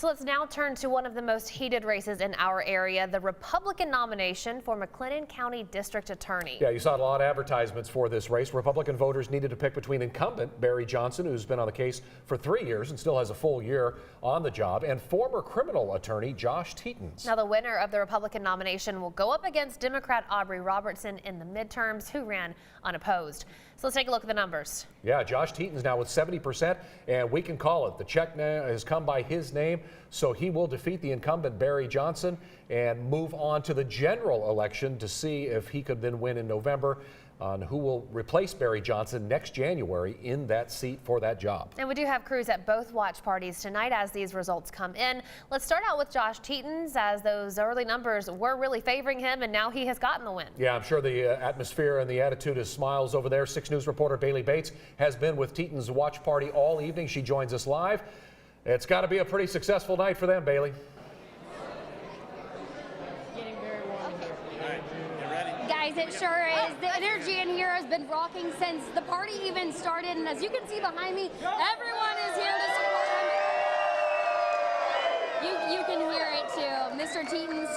So let's now turn to one of the most heated races in our area, the Republican nomination for McLennan County District Attorney. Yeah, you saw a lot of advertisements for this race. Republican voters needed to pick between incumbent Barry Johnson, who's been on the case for 3 years and still has a full year on the job, and former criminal attorney Josh Teetons. Now the winner of the Republican nomination will go up against Democrat Aubrey Robertson in the midterms, who ran unopposed. So let's take a look at the numbers. Yeah, Josh Teetons now with 70%, and we can call it. The check now has come by his name, so he will defeat the incumbent Barry Johnson and move on to the general election to see if he could then win in November on who will replace Barry Johnson next January in that seat for that job. And we do have crews at both watch parties tonight as these results come in. Let's start out with Josh Teetons, as those early numbers were really favoring him, and now he has gotten the win. Yeah, I'm sure the atmosphere and the attitude is smiles over there. 6 News reporter Bailey Bates has been with Teetons' watch party all evening. She joins us live. It's got to be a pretty successful night for them, Bailey. Guys, it sure is. The energy in here has been rocking since the party even started, and as you can see behind me, everyone is here to support him. You can hear it too. Mr. Teetons,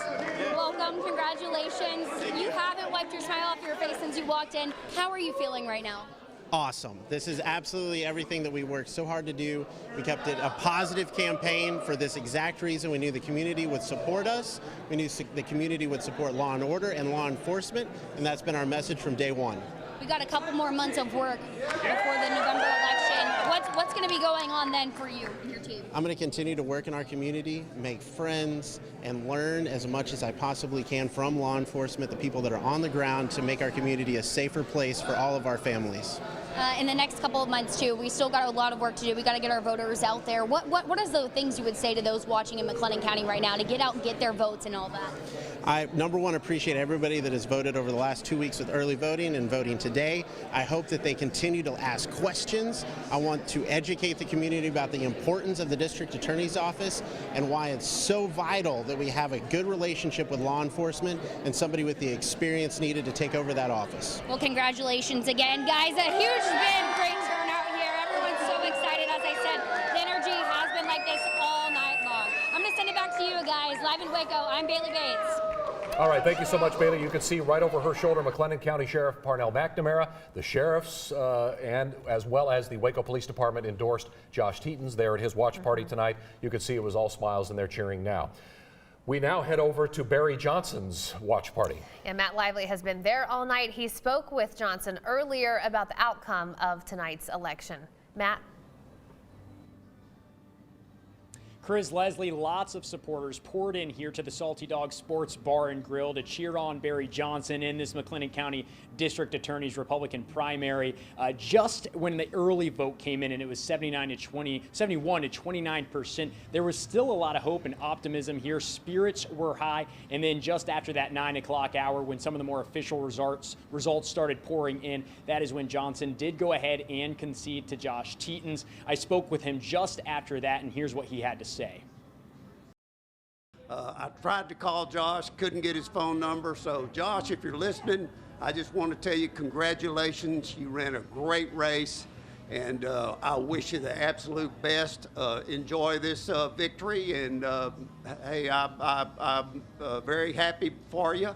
welcome, congratulations. You haven't wiped your smile off your face since you walked in. How are you feeling right now? Awesome. This is absolutely everything that we worked so hard to do. We kept it a positive campaign for this exact reason. We knew the community would support us. We knew the community would support law and order and law enforcement, and that's been our message from day one. We got a couple more months of work before the November election. What's going to be going on then for you and your team? I'm going to continue to work in our community, make friends, and learn as much as I possibly can from law enforcement, the people that are on the ground, to make our community a safer place for all of our families. In the next couple of months too, we still got a lot of work to do. We got to get our voters out there. What is the things you would say to those watching in McLennan County right now to get out and get their votes and all that? I, number one, appreciate everybody that has voted over the last 2 weeks with early voting and voting today. I hope that they continue to ask questions. I want to educate the community about the importance of the District Attorney's Office and why it's so vital that we have a good relationship with law enforcement and somebody with the experience needed to take over that office. Well, congratulations again, guys. A huge win, great turnout here. Everyone's so excited. As I said, the energy has been like this all night long. I'm going to send it back to you guys. Live in Waco, I'm Bailey Bates. All right, thank you so much, Bailey. You can see right over her shoulder McLennan County Sheriff Parnell McNamara. The sheriffs and as well as the Waco Police Department endorsed Josh Teetons there at his watch party tonight. You can see it was all smiles and they're cheering now. We now head over to Barry Johnson's watch party. And Matt Lively has been there all night. He spoke with Johnson earlier about the outcome of tonight's election. Matt? Chris, Leslie, lots of supporters poured in here to the Salty Dog Sports Bar and Grill to cheer on Barry Johnson in this McLennan County District Attorney's Republican primary. Just when the early vote came in and it was 71 to 29%, there was still a lot of hope and optimism here. Spirits were high, and then just after that 9 o'clock hour, when some of the more official results started pouring in, that is when Johnson did go ahead and concede to Josh Teetons. I spoke with him just after that, and here's what he had to say. I tried to call Josh, couldn't get his phone number. So Josh, if you're listening, I just want to tell you congratulations. You ran a great race, and I wish you the absolute best. Enjoy this victory, and hey, I'm very happy for you.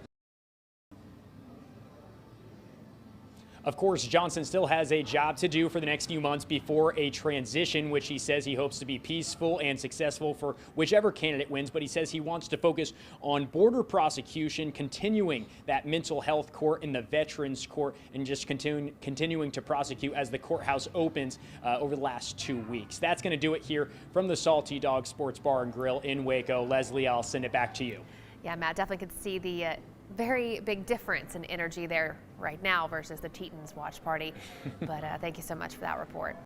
Of course, Johnson still has a job to do for the next few months before a transition, which he says he hopes to be peaceful and successful for whichever candidate wins. But he says he wants to focus on border prosecution, continuing that mental health court and the veterans court, and just continuing to prosecute as the courthouse opens over the last 2 weeks. That's going to do it here from the Salty Dog Sports Bar and Grill in Waco. Leslie, I'll send it back to you. Yeah, Matt, definitely could see the very big difference in energy there right now versus the Teetons watch party. But thank you so much for that report.